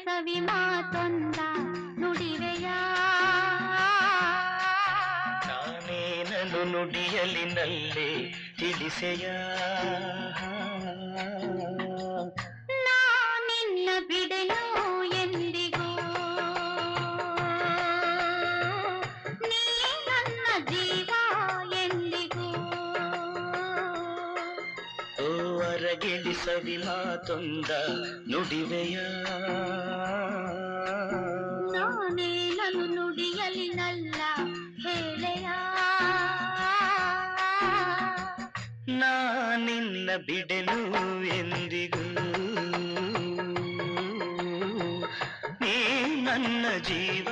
ಸವಿ ಮಾತೊಂದ ನುಡಿವೆಯ ನಾನೇನನು ನುಡಿಯಲಿನಲ್ಲೇ ತಿಳಿಸೆಯ ನಾನಿನ್ನ ಬಿಡೆನು ಎಂದಿಗೂ ನೀ ನನ್ನ ಜೀವ ಎಂದಿಗೂ ಓ ಅರಗಿಳಿ ಸವಿ ಮಾತೊಂದ ನುಡಿವೆಯ ನಾನೇನನು ನುಡಿಯಲಿನಲ್ಲ ಹೇಳೆಯ ನಾನಿನ್ನ ಬಿಡೆನು ಎಂದಿಗೂ ನೀ ನನ್ನ ಜೀವ